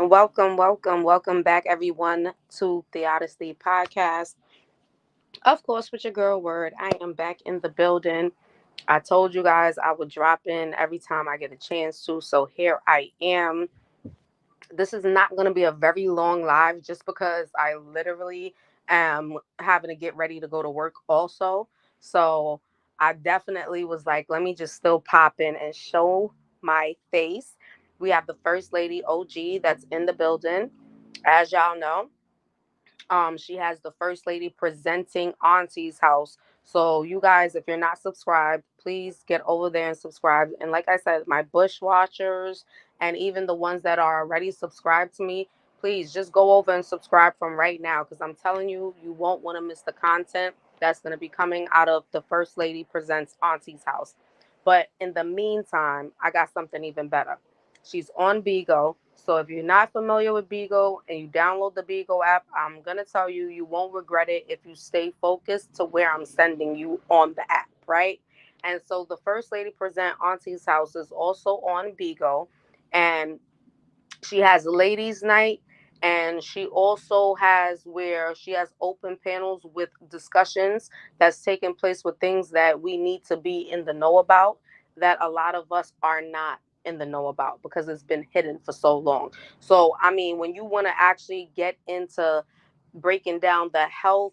Welcome back, everyone, to the Odyssey podcast. Of course, with your girl Word, I am back in the building. I told you guys I would drop in every time I get a chance to, so here I am. This is not going to be a very long live just because I literally am having to get ready to go to work also. So I definitely was like, let me just still pop in and show my face. We have the First Lady OG that's in the building. As y'all know, she has the First Lady presenting Auntie's house. So you guys, if you're not subscribed, please get over there and subscribe. And like I said, my bush watchers and even the ones that are already subscribed to me, please just go over and subscribe from right now, because I'm telling you, you won't want to miss the content that's going to be coming out of the First Lady presents Auntie's house. But in the meantime, I got something even better. She's on Bigo. So if you're not familiar with Bigo and you download the Bigo app, I'm going to tell you, you won't regret it if you stay focused to where I'm sending you on the app, right? And so the First Lady Present Auntie's House is also on Bigo. And she has ladies night, and she also has where she has open panels with discussions that's taking place with things that we need to be in the know about, that a lot of us are not in the know about because it's been hidden for so long. So I mean, when you want to actually get into breaking down the health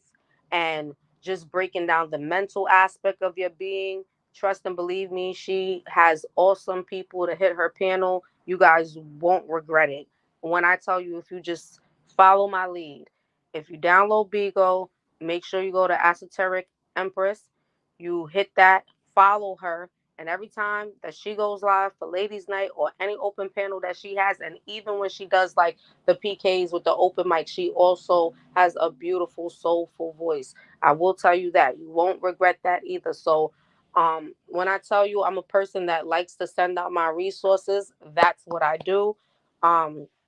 and just breaking down the mental aspect of your being, trust and believe me, she has awesome people to hit her panel. You guys won't regret it. When I tell you, if you just follow my lead, if you download Bigo, make sure you go to Esoteric Empress, you hit that, follow her, and every time that she goes live for ladies night or any open panel that she has, and even when she does like the PKs with the open mic, she also has a beautiful soulful voice. I will tell you that you won't regret that either. So when I tell you I'm a person that likes to send out my resources, that's what I do.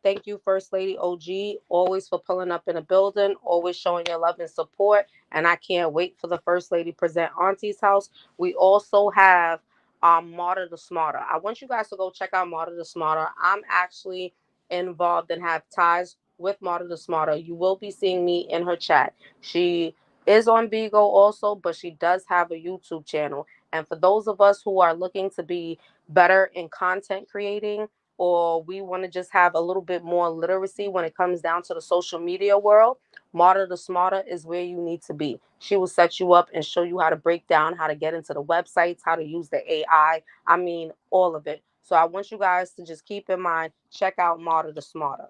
Thank you, First Lady OG, always for pulling up in a building, always showing your love and support. And I can't wait for the First Lady present Auntie's house. We also have Martyr the Smarter. I want you guys to go check out Martyr the Smarter. I'm actually involved and have ties with Martyr the Smarter. You will be seeing me in her chat. She is on Bigo also, but she does have a YouTube channel. And for those of us who are looking to be better in content creating, or we want to just have a little bit more literacy when it comes down to the social media world, Martyr the Smarter is where you need to be. She will set you up and show you how to break down, how to get into the websites, how to use the AI. I mean, all of it. So I want you guys to just keep in mind, check out Martyr the Smarter.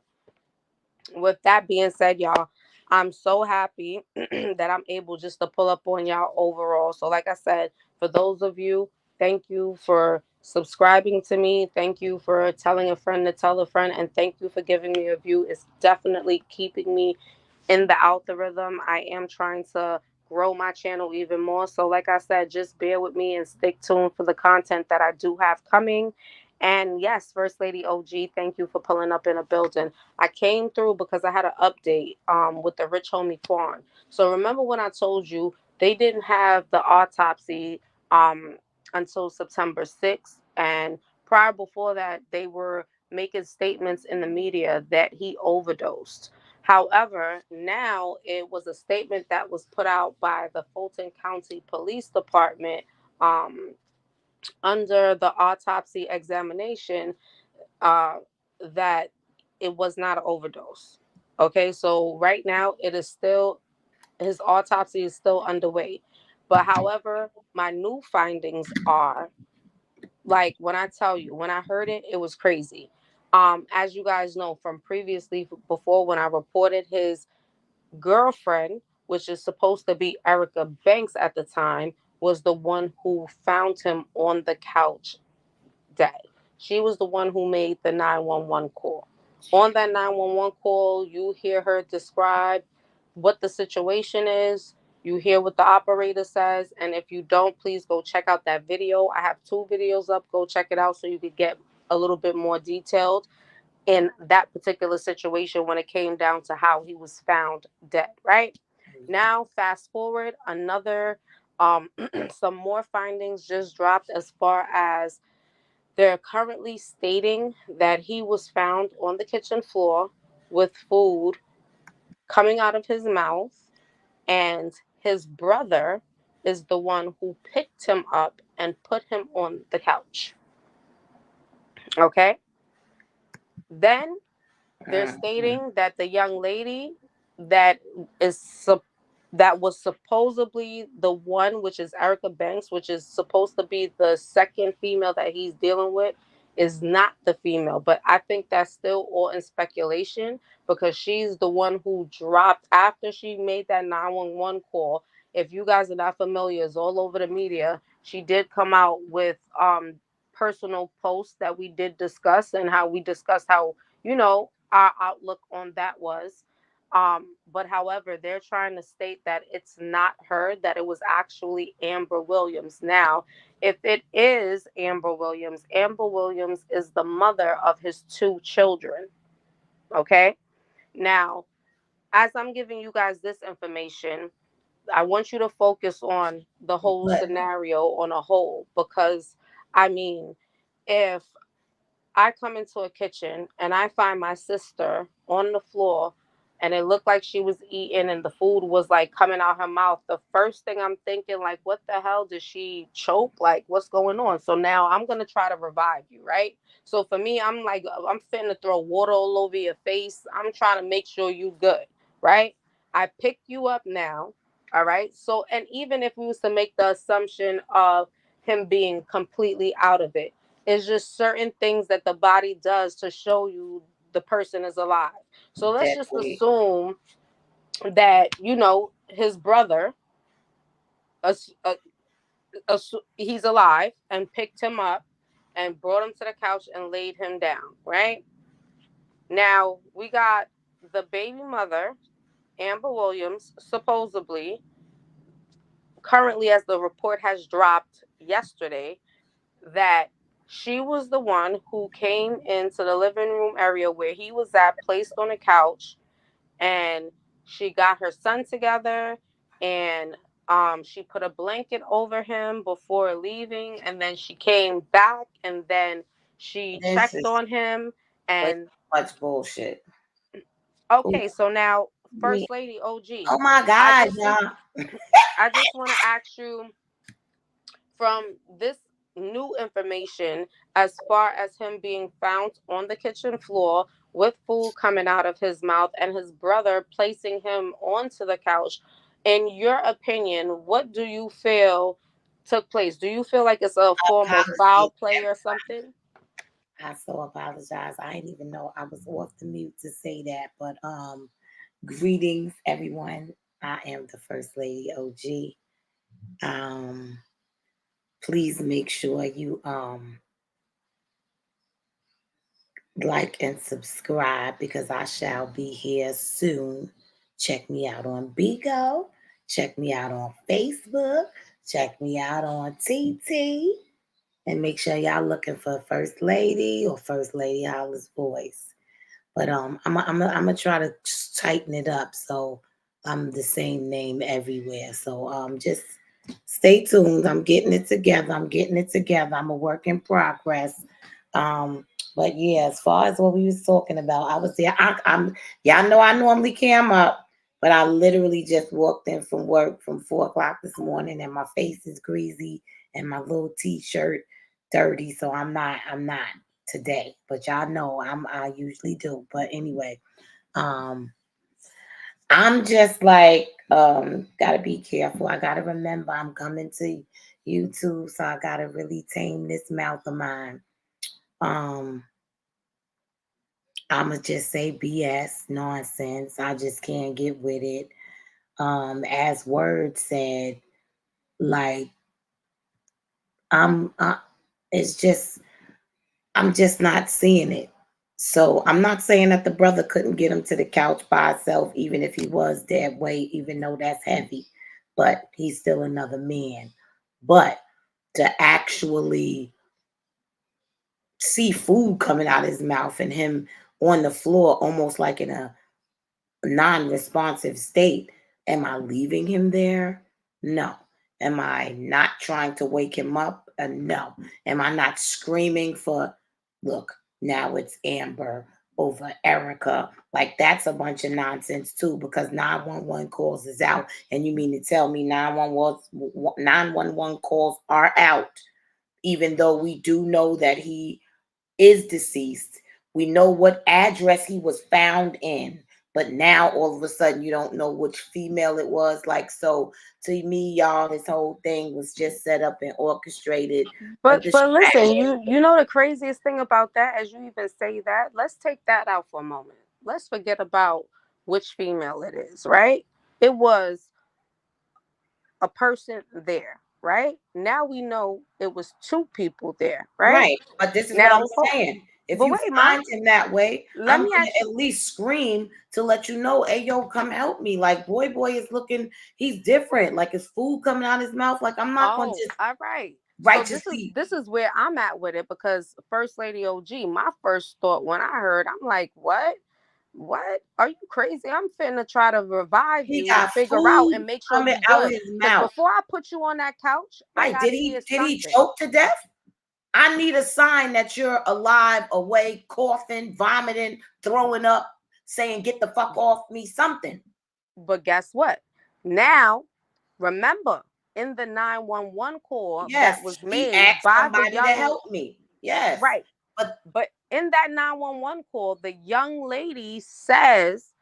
With that being said, y'all, I'm so happy that I'm able just to pull up on y'all overall. So, like I said, for those of you, thank you for subscribing to me. Thank you for telling a friend to tell a friend. And thank you for giving me a view. It's definitely keeping me in the algorithm. I am trying to grow my channel even more. So, like I said, just bear with me and stick tuned for the content that I do have coming. And yes, First Lady OG, thank you for pulling up in a building. I came through because I had an update with the rich homie Quan. So remember when I told you they didn't have the autopsy um, until September 6th. And prior before that, they were making statements in the media that he overdosed. However, now it was a statement that was put out by the Fulton County Police Department um, under the autopsy examination uh, that it was not an overdose. Okay, so right now it is still, his autopsy is still underway. But however, my new findings are, like, when I tell you, when I heard it, it was crazy. As you guys know from previously, before, when I reported his girlfriend, which is supposed to be Erica Banks at the time, was the one who found him on the couch dead. She was the one who made the 911 call. On that 911 call, you hear her describe what the situation is. You hear what the operator says. And if you don't, please go check out that video. I have 2 videos up. Go check it out so you could get a little bit more detailed in that particular situation when it came down to how he was found dead, right? Now, fast forward, another, some more findings just dropped as far as they're currently stating that he was found on the kitchen floor with food coming out of his mouth, and his brother is the one who picked him up and put him on the couch. Okay? Then they're stating that the young lady that is that was supposedly the one, which is Erica Banks, which is supposed to be the second female that he's dealing with, is not the female. But I think that's still all in speculation because she's the one who dropped after she made that 911 call. If you guys are not familiar, it's all over the media. She did come out with personal posts that we did discuss, and how we discussed how, our outlook on that was. But however, they're trying to state that it's not her, that it was actually Amber Williams. Now, if it is Amber Williams is the mother of his 2 children. Okay. Now, as I'm giving you guys this information, I want you to focus on the whole But scenario on a whole, because I mean, if I come into a kitchen and I find my sister on the floor and it looked like she was eating and the food was like coming out her mouth. The first thing I'm thinking, like, what the hell, did she choke? Like, what's going on? So now I'm going to try to revive you, right? So for me, I'm like, I'm finna throw water all over your face. I'm trying to make sure you good, right? I pick you up now. All right. So, and even if we was to make the assumption of him being completely out of it, it's just certain things that the body does to show you the person is alive. So let's just definitely, assume that, his brother, ass- uh, he's alive, and picked him up and brought him to the couch and laid him down, right? Now we got the baby mother, Amber Williams, supposedly, currently, as the report has dropped yesterday, that she was the one who came into the living room area where he was at, placed on a couch, and she got her son together, and she put a blanket over him before leaving, and then she came back, and then she this checked is on him. way And too much bullshit. Who okay, so now, me? First Lady OG, Oh my I God, just y'all! I just want to ask you, from this new information, as far as him being found on the kitchen floor with food coming out of his mouth and his brother placing him onto the couch, in your opinion, what do you feel took place? Do you feel like it's a form of foul Apology. play or something? I so apologize. I didn't even know I was off the mute to say that. But greetings, everyone. I am the First Lady OG. Um, please make sure you like and subscribe because I shall be here soon. Check me out on Bigo. Check me out on Facebook. Check me out on TT. And make sure y'all looking for First Lady or First Lady Hollis voice. But I'm gonna try to tighten it up. So I'm the same name everywhere. So just stay tuned. I'm getting it together. I'm getting it together. I'm a work in progress. Um, but yeah, as far as what we was talking about, I was there. I'm y'all know I normally cam up, but I literally just walked in from work from 4 o'clock this morning, and my face is greasy and my little t-shirt dirty. So I'm not today. But y'all know I usually do. But anyway, um I'm just like, gotta be careful. I gotta remember I'm coming to YouTube, so I gotta really tame this mouth of mine. Um, I'ma just say BS nonsense. I just can't get with it. As Word said, like I'm, it's just I'm just not seeing it. So I'm not saying that the brother couldn't get him to the couch by himself, even if he was dead weight, even though that's heavy. But he's still another man. But to actually see food coming out of his mouth and him on the floor, almost like in a non-responsive state. Am I leaving him there? No. Am I not trying to wake him up? No. Am I not screaming for, look, now it's Amber over Erica? Like that's a bunch of nonsense too, because 911 calls is out, and you mean to tell me 911 calls are out, even though we do know that he is deceased. We know what address he was found in, but now all of a sudden you don't know which female it was. Like, so to me, y'all, this whole thing was just set up and orchestrated, a But listen, distraction. you know the craziest thing about that, as you even say that, let's take that out for a moment. Let's forget about which female it is, right? It was a person there, right? Now we know it was two people there, right? Right. But this is what Now, I'm saying. If but you wait, ma, find him that way, let I'm me gonna ask at you. least scream to let you know, hey yo, come help me. Like boy is looking, he's different. Like his food coming out his mouth. Like I'm not gonna Oh, just all right. So righteously. this is where I'm at with it, because First Lady OG, my first thought when I heard, I'm like, what? What? Are you crazy? I'm finna try to revive He you to got figure out food and make sure coming you out good. his Cause mouth. before I put you on that couch, I Right. gotta Did hear he something. choke to death? I need a sign that you're alive, awake, coughing, vomiting, throwing up, saying get the fuck off me, something. But guess what? Now, remember, in the 911 call Yes. that was He made asked by the somebody to young, help me. Yes. right. But But in that 911 call, the young lady says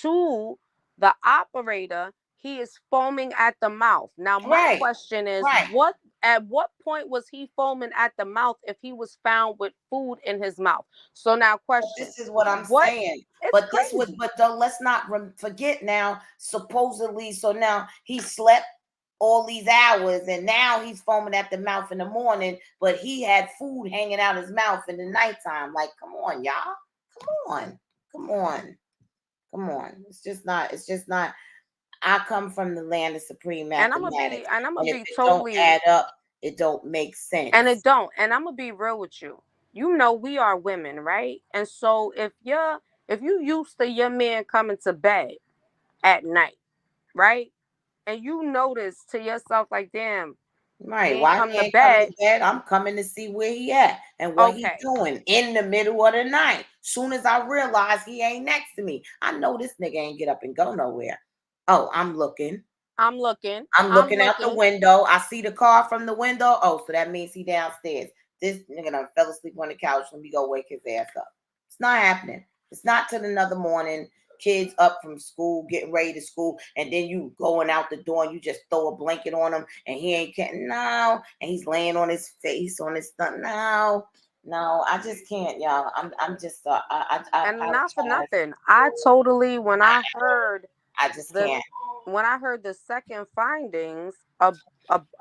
to the operator, he is foaming at the mouth. Now, my right, question is, right. what at what point was he foaming at the mouth if he was found with food in his mouth? So now But question, this is what I'm what saying. it's But this was, crazy. but though, let's not forget now. Supposedly, so now he slept all these hours, and now he's foaming at the mouth in the morning. But he had food hanging out his mouth in the nighttime. Like, come on, y'all. Come on, come on, come on. It's just not. It's just not. I come from the land of supreme mathematics, And I'm and gonna if be it don't totally add up, it don't make and it sense. don't. And I'm gonna be real with you. You know we are women, right? And so if you used to your man coming to bed at night, right? And you notice to yourself like, damn, he Right. ain't Why come he to ain't coming bed. to bed? I'm coming to see where he at and what he Okay, doing in the middle of the night. Soon as I realize he ain't next to me, I know this nigga ain't get up and go nowhere. Oh, I'm looking. I'm looking. I'm I'm looking out the looking. window. I see the car from the window. Oh, so that means he downstairs. This nigga done fell asleep on the couch. Let me go wake his ass up. It's not happening. It's not till another morning. Kids up from school, getting ready to school, and then you going out the door and you just throw a blanket on him, and he ain't getting no, and he's laying on his face on his stomach. No, no, I just can't, y'all. I'm just I And not for apologize. nothing. I totally I just the can't. when I heard the second findings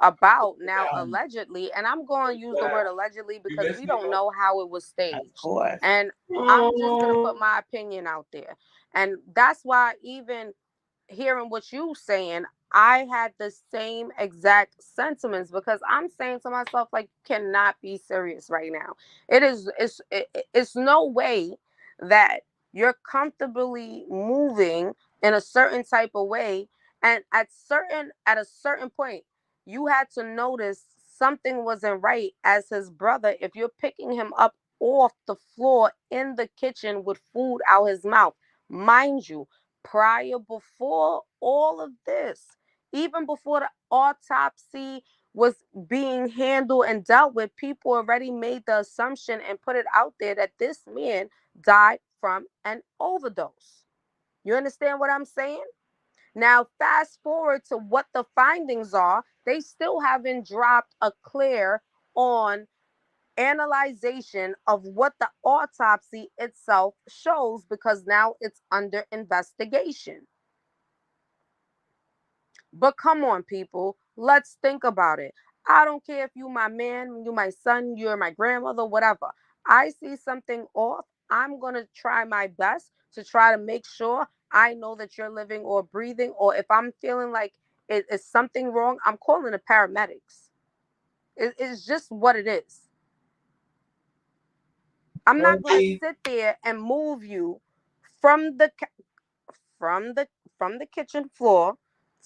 about now allegedly, and I'm going to use the word allegedly because we don't know how it was Of staged, course. and I'm just gonna put my opinion out there, and that's why even hearing what you saying, I had the same exact sentiments because I'm saying to myself like, you cannot be serious right now. It's no way that you're comfortably moving in a certain type of way, and at a certain point you had to notice something wasn't right as his brother if you're picking him up off the floor in the kitchen with food out his mouth. Mind you, prior before all of this, even before the autopsy was being handled and dealt with, people already made the assumption and put it out there that this man died from an overdose. You understand what I'm saying? Now, fast forward to what the findings are. They still haven't dropped a clear on analyzation of what the autopsy itself shows because now it's under investigation. But come on, people, let's think about it. I don't care if you my man, you my son, you're my grandmother, whatever. I see something off. I'm gonna try my best to try to make sure I know that you're living or breathing, or if I'm feeling like it is something wrong, I'm calling the paramedics. It's just what it is. I'm not gonna Homie, sit there and move you from the from the from the kitchen floor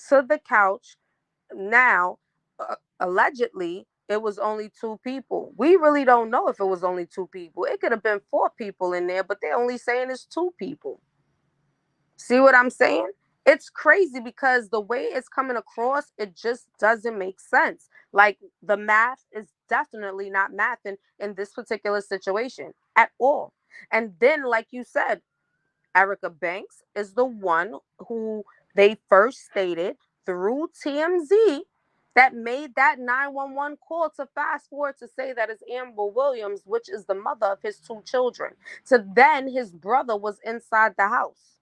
to the couch. Now, allegedly, it was only two people. We really don't know if it was only two people. It could have been four people in there, but they're only saying it's two people. See what I'm saying? It's crazy because the way it's coming across, it just doesn't make sense. Like the math is definitely not mathing in this particular situation at all. And then, like you said, Erica Banks is the one who they first stated through TMZ that made that 911 call to fast forward to say that it's Amber Williams, which is the mother of his two children. To then his brother was inside the house.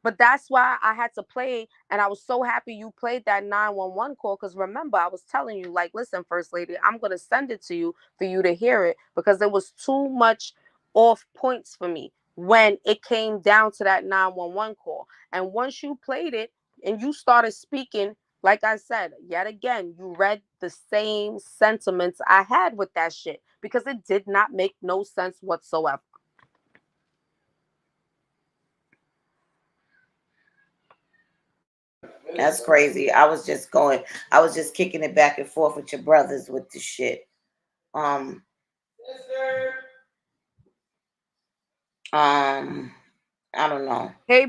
But that's why I had to play, and I was so happy you played that 911 call because remember, I was telling you, like, listen, First Lady, I'm going to send it to you for you to hear it because there was too much off points for me when it came down to that 911 call. And once you played it and you started speaking, like I said, yet again, you read the same sentiments I had with that shit because it did not make no sense whatsoever. That's crazy. I was just kicking it back and forth with your brothers with the shit. Um, um, I don't know. Hey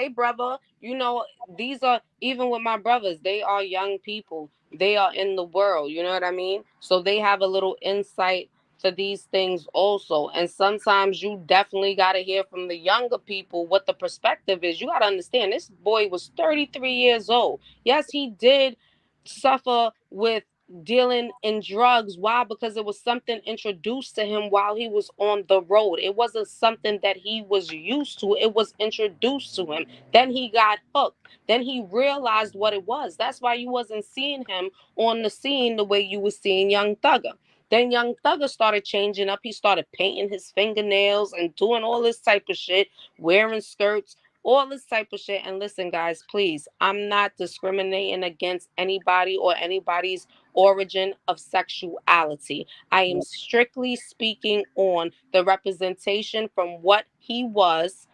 brother, you know, these are even with my brothers, they are young people. They are in the world, you know what I mean? So they have a little insight to these things also. And sometimes you definitely got to hear from the younger people what the perspective is. You got to understand this boy was 33 years old. Yes, he did suffer with dealing in drugs. Why? Because it was something introduced to him while he was on the road. It wasn't something that he was used to. It was introduced to him. Then he got hooked. Then he realized what it was. That's why you wasn't seeing him on the scene the way you was seeing Young Thugger. Then Young Thugger started changing up. He started painting his fingernails and doing all this type of shit, wearing skirts, all this type of shit. And listen, guys, please, I'm not discriminating against anybody or anybody's origin of sexuality. I am strictly speaking on the representation from what he was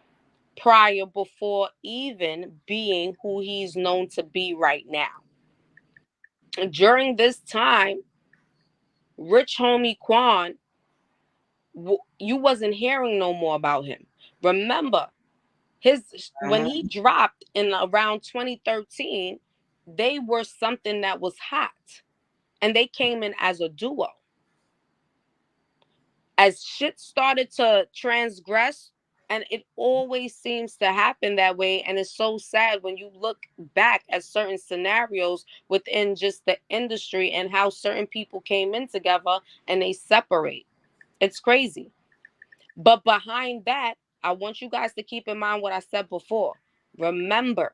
prior before even being who he's known to be right now. During this time, Rich Homie Quan, you wasn't hearing no more about him. Remember, his when Uh-huh. he dropped in around 2013, they were something that was hot, and they came in as a duo. As shit started to transgress, and it always seems to happen that way, and it's so sad when you look back at certain scenarios within just the industry and how certain people came in together and they separate. It's crazy. But behind that, I want you guys to keep in mind what I said before. Remember,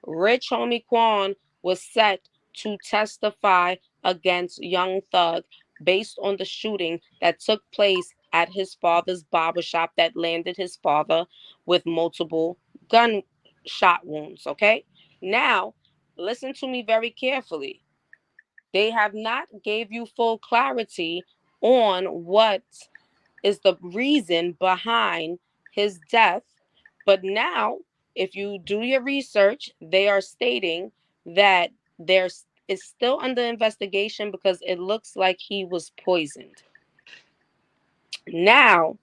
Rich Homie Quan was set to testify against Young Thug based on the shooting that took place at his father's barbershop that landed his father with multiple gunshot wounds. Okay? Now, listen to me very carefully. They have not gave you full clarity on what is the reason behind his death. But now if you do your research, they are stating that there's is still under investigation because it looks like he was poisoned. Now,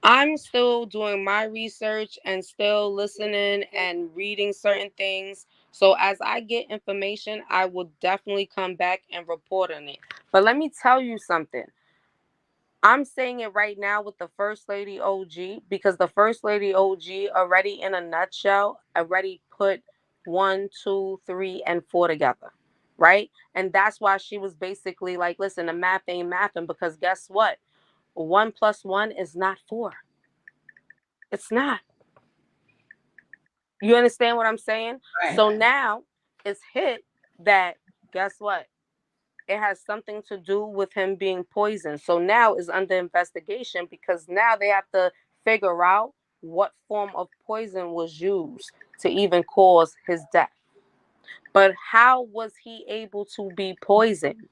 I'm still doing my research and still listening and reading certain things. So as I get information, I will definitely come back and report on it. But let me tell you something. I'm saying it right now with the First Lady OG because the First Lady OG already in a nutshell already put one, two, three, and four together. Right? And that's why she was basically like, listen, the math ain't mathing because guess what? One plus one is not four. It's not. You understand what I'm saying? Right. So now it's hit that guess what? It has something to do with him being poisoned. So now is under investigation because now they have to figure out what form of poison was used to even cause his death. But how was he able to be poisoned?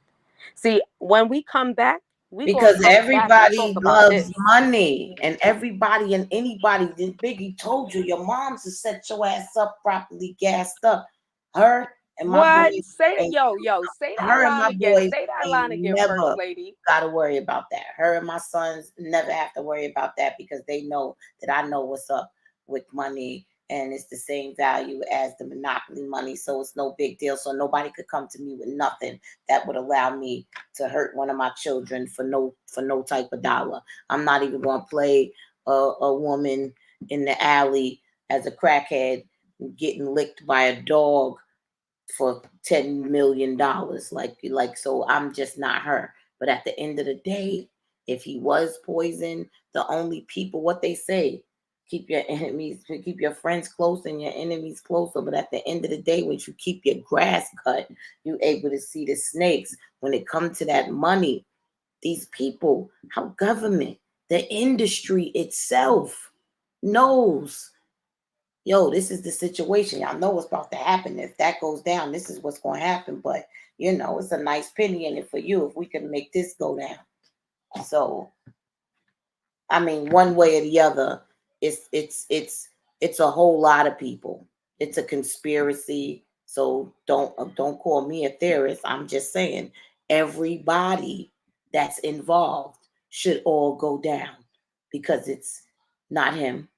See, when we come back, we're going to Because come back and talk everybody about loves this. money, and everybody and anybody. Biggie told you your mom's to set your ass up properly, gassed up. Her and my What? boys Say that, ain't. yo, say that Her and line my again. boys Say that ain't line again, First never Lady. got to worry about that. Her and my sons never have to worry about that because they know that I know what's up with money, and it's the same value as the monopoly money, so it's no big deal. So nobody could come to me with nothing that would allow me to hurt one of my children for no type of dollar. I'm not even going to play a woman in the alley as a crackhead getting licked by a dog for $10 million. Like so I'm just not her. But at the end of the day, if he was poisoned, the only people, what they say, keep your friends close and your enemies closer. But at the end of the day, when you keep your grass cut, you're able to see the snakes. When it comes to that money, these people, how government, the industry itself knows, yo, this is the situation. Y'all know what's about to happen. If that goes down, this is what's going to happen. But, it's a nice penny in it for you if we can make this go down. So, I mean, one way or the other, it's a whole lot of people. It's a conspiracy. So don't call me a theorist. I'm just saying everybody that's involved should all go down because it's not him,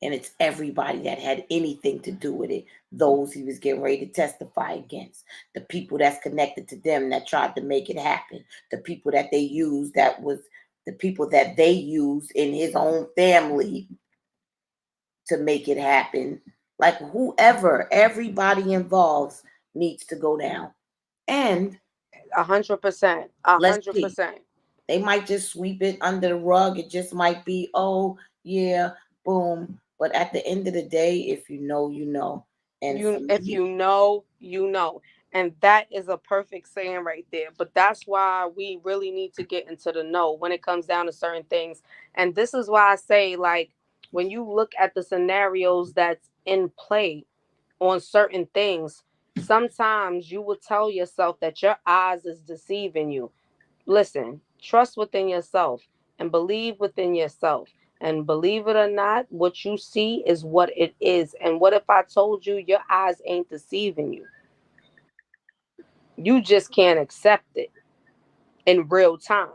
and it's everybody that had anything to do with it. Those he was getting ready to testify against, the people that's connected to them that tried to make it happen, the people that they used, that was the people that they used in his own family to make it happen. Like whoever, everybody involved needs to go down. And 100%. A let's hundred see, percent. they might just sweep it under the rug. It just might be, oh, yeah, boom. But at the end of the day, if you know, you know. And for If me, you know, you know. And that is a perfect saying right there. But that's why we really need to get into the know when it comes down to certain things. And this is why I say, like, when you look at the scenarios that's in play on certain things, sometimes you will tell yourself that your eyes is deceiving you. Listen, trust within yourself and believe within yourself. And believe it or not, what you see is what it is. And what if I told you your eyes ain't deceiving you? You just can't accept it in real time.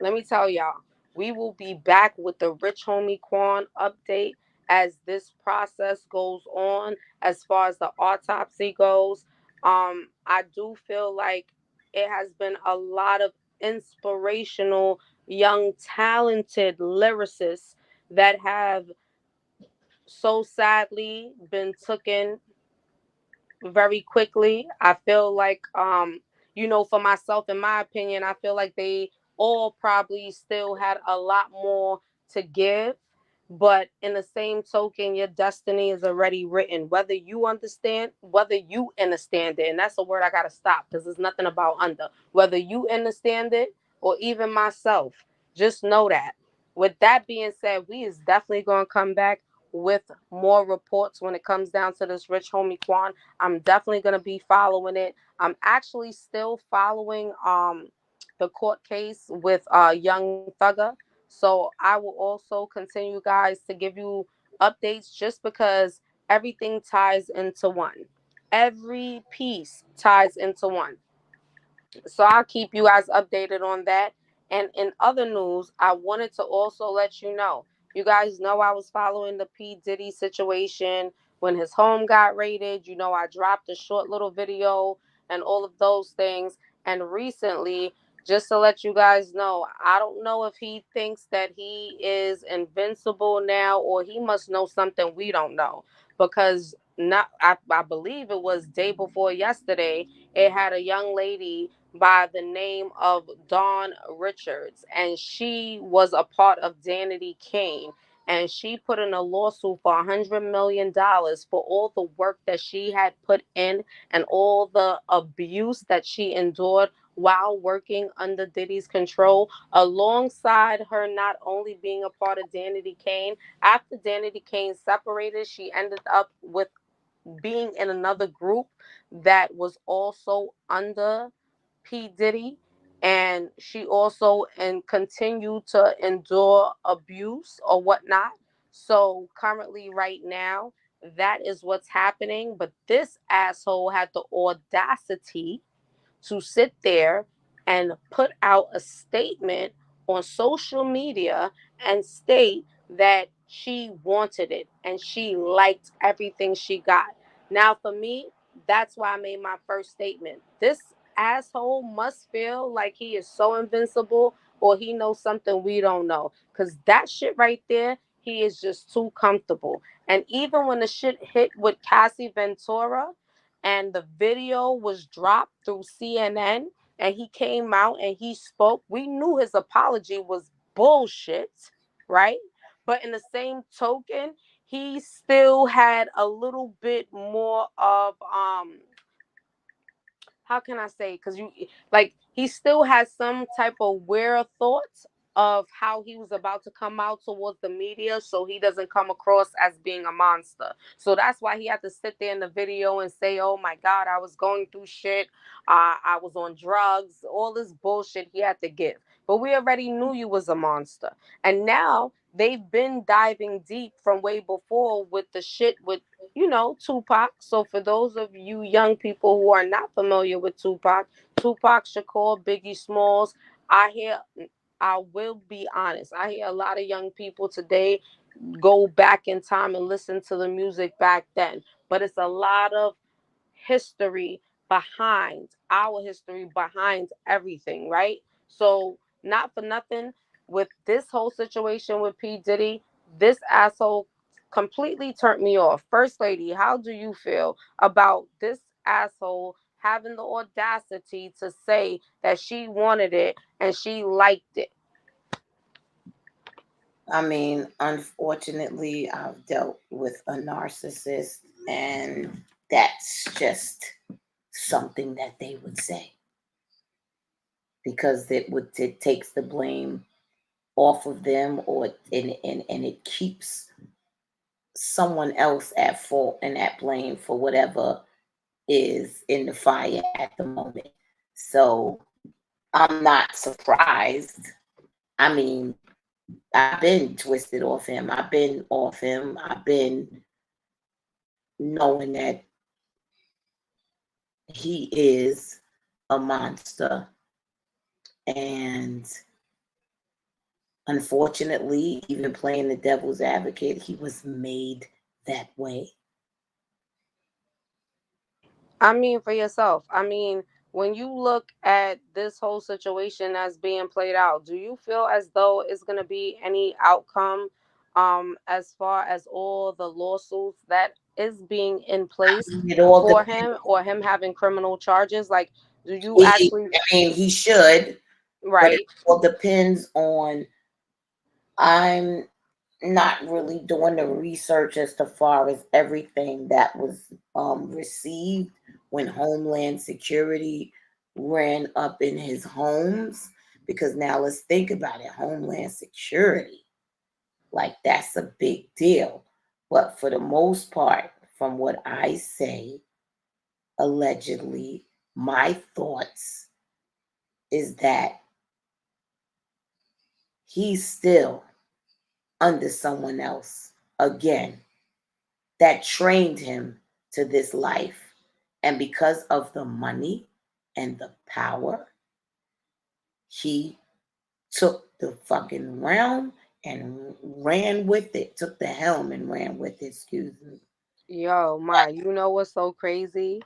Let me tell y'all, we will be back with the Rich Homie Quan update as this process goes on as far as the autopsy goes. I do feel like it has been a lot of inspirational, young, talented lyricists that have so sadly been taken very quickly. I feel like for myself, in my opinion, I feel like they all probably still had a lot more to give. But in the same token, your destiny is already written. Whether you understand it, and that's a word I gotta stop because there's nothing about under. Whether you understand it or even myself, just know that. With that being said, we is definitely gonna come back with more reports when it comes down to this Rich Homie Quan. I'm definitely gonna be following it. I'm actually still following the court case with Young Thugger. So I will also continue, guys, to give you updates just because everything ties into one. Every piece ties into one. So I'll keep you guys updated on that. And in other news, I wanted to also let you know. You guys know I was following the P. Diddy situation when his home got raided. You know, I dropped a short little video and all of those things. And recently, just to let you guys know, I don't know if he thinks that he is invincible now or he must know something we don't know. Because not I believe it was day before yesterday, it had a young lady by the name of Dawn Richards, and she was a part of Danity Kane. And she put in a lawsuit for $100 million for all the work that she had put in and all the abuse that she endured while working under Diddy's control, alongside her not only being a part of Danity Kane. After Danity Kane separated, she ended up with being in another group that was also under P. Diddy, and she also and continued to endure abuse or whatnot. So currently, right now, that is what's happening. But this asshole had the audacity to sit there and put out a statement on social media and state that she wanted it and she liked everything she got. Now, for me, that's why I made my first statement. This asshole must feel like he is so invincible or he knows something we don't know. Because that shit right there, he is just too comfortable. And even when the shit hit with Cassie Ventura, and the video was dropped through CNN and he came out and he spoke, we knew his apology was bullshit, right? But in the same token, he still had a little bit more of how can I say? Because you like he still has some type of weird thoughts of how he was about to come out towards the media, so he doesn't come across as being a monster. So that's why he had to sit there in the video and say, "Oh my God, I was going through shit. I was on drugs. All this bullshit he had to give." But we already knew you was a monster, and now they've been diving deep from way before with the shit with Tupac. So for those of you young people who are not familiar with Tupac, Tupac Shakur, Biggie Smalls, I hear, I will be honest, I hear a lot of young people today go back in time and listen to the music back then. But it's a lot of history behind our history behind everything, right? So not for nothing with this whole situation with P. Diddy, this asshole completely turned me off. First lady, how do you feel about this asshole having the audacity to say that she wanted it and she liked it? I mean, unfortunately, I've dealt with a narcissist, and that's just something that they would say because it takes the blame off of them, or and it keeps someone else at fault and at blame for whatever is in the fire at the moment. So I'm not surprised. I mean, I've been twisted off him. I've been off him. I've been knowing that he is a monster. And unfortunately, even playing the devil's advocate, he was made that way. I mean, for yourself. I mean, when you look at this whole situation as being played out, do you feel as though it's going to be any outcome as far as all the lawsuits that is being in place It all for depends. him or him having criminal charges? Like, do you actually, I mean, he should, but it right? all depends on. I'm not really doing the research as to far as everything that was received when Homeland Security ran up in his homes. Because now let's think about it, Homeland Security, like that's a big deal. But for the most part, from what I say, allegedly, my thoughts is that he's still under someone else again, that trained him to this life. And because of the money and the power, he took the fucking realm and ran with it, took the helm and ran with it, excuse me. Yo, Ma, you know what's so crazy?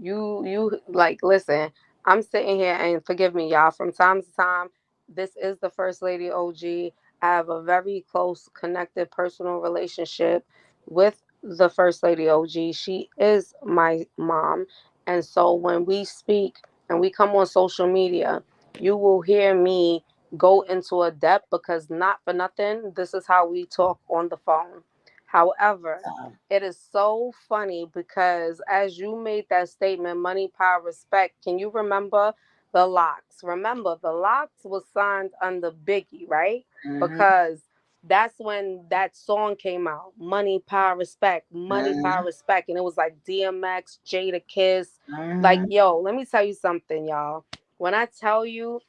You like listen, I'm sitting here and forgive me y'all from time to time. This is the first lady OG. I have a very close connected personal relationship with the first lady OG. She is my mom, and so when we speak and we come on social media, you will hear me go into a depth because not for nothing, this is how we talk on the phone. However, Um, it is so funny because as you made that statement, money, power, respect, can you remember the locks? Remember, the locks was signed under Biggie, right? mhm, Because that's when that song came out. Money, power, respect, money, power, mhm, respect. And it was like DMX, Jada Kiss. Like, mhm. yo, let me tell you something, y'all. When I tell you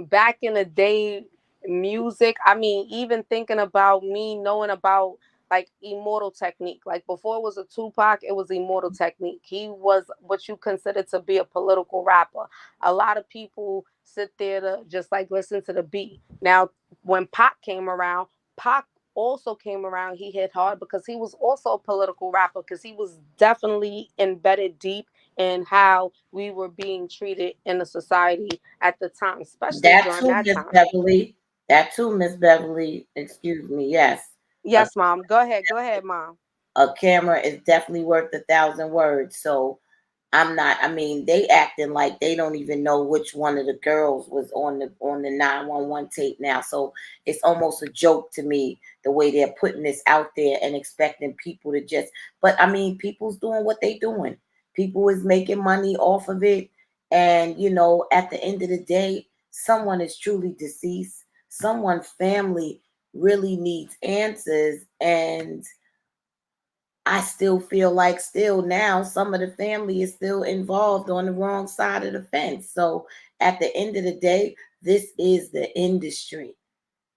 back in the day, music, I mean, even thinking about me knowing about like Immortal Technique. Like before it was a Tupac, it was Immortal Technique. He was what you consider to be a political rapper. A lot of people sit there to just like listen to the beat. Now, when Pac came around, Pac also came around. He hit hard because he was also a political rapper because he was definitely embedded deep in how we were being treated in the society at the time, especially That during too, that Miss time. Beverly. That too, Miss Beverly. Excuse me. Yes, a, Yes, mom. Go ahead. Go ahead, mom. a camera is definitely worth 1,000 words. So I'm not. I mean, they acting like they don't even know which one of the girls was on the 911 tape now. So it's almost a joke to me the way they're putting this out there and expecting people to just. But I mean, people's doing what they doing. People is making money off of it, and at the end of the day, someone is truly deceased. Someone's family really needs answers, and I still feel like still now some of the family is still involved on the wrong side of the fence. So at the end of the day, this is the industry.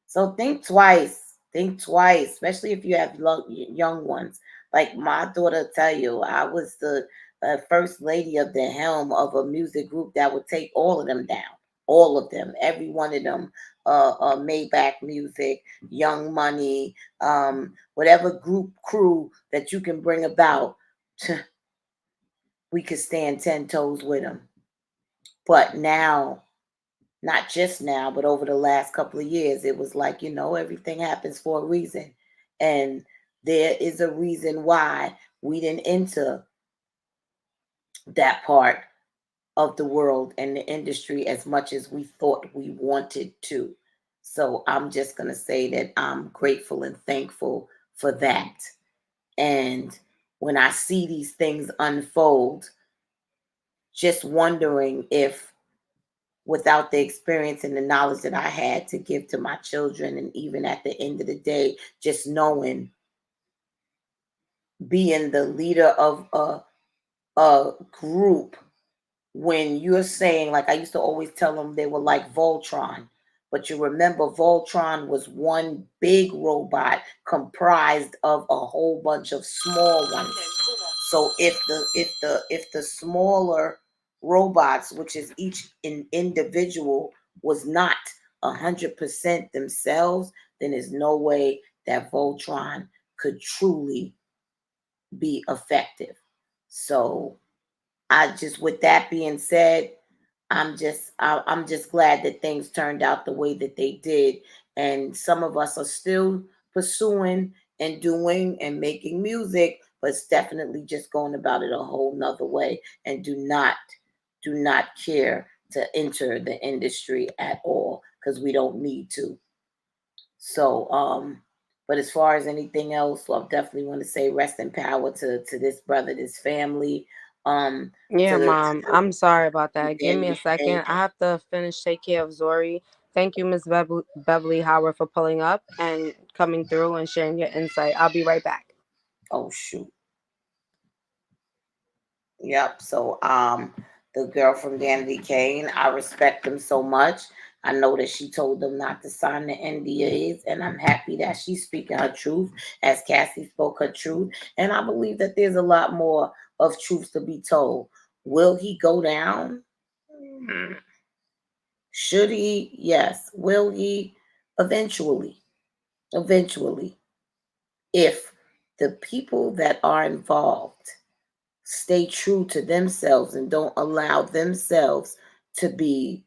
So think twice. Think twice, especially if you have young ones. Like my daughter tell you, I was the first lady of the helm of a music group that would take all of them down. All of them, every one of them. Maybach Music, Young Money, whatever group crew that you can bring about, we could stand 10 toes with them. But now, not just now, but over the last couple of years, it was like, everything happens for a reason. And there is a reason why we didn't enter that part of the world and the industry as much as we thought we wanted to. So I'm just going to say that I'm grateful and thankful for that. And when I see these things unfold, just wondering if without the experience and the knowledge that I had to give to my children. And even at the end of the day, just knowing being the leader of a group when you're saying, like I used to always tell them they were like Voltron. But you remember Voltron was one big robot comprised of a whole bunch of small ones. So if the smaller robots, which is each individual, was not 100% themselves, then there's no way that Voltron could truly be effective. So I just, with that being said, I'm just glad that things turned out the way that they did, and some of us are still pursuing and doing and making music, but it's definitely just going about it a whole nother way, and do not care to enter the industry at all because we don't need to. So, but as far as anything else, I definitely want to say rest in power to this brother, this family, Yeah, to the mom. I'm sorry about that. Give me a anything. second. I have to finish take care of Zori. Thank you, Miss Beverly Howard, for pulling up and coming through and sharing your insight. I'll be right back. Oh shoot. Yep. So the girl from Danity Kane, I respect them so much. I know that she told them not to sign the NDAs, and I'm happy that she's speaking her truth as Cassie spoke her truth. And I believe that there's a lot more of truth to be told. Will he go down? Mm. Should he? Yes. Will he? Eventually. Eventually. If the people that are involved stay true to themselves and don't allow themselves to be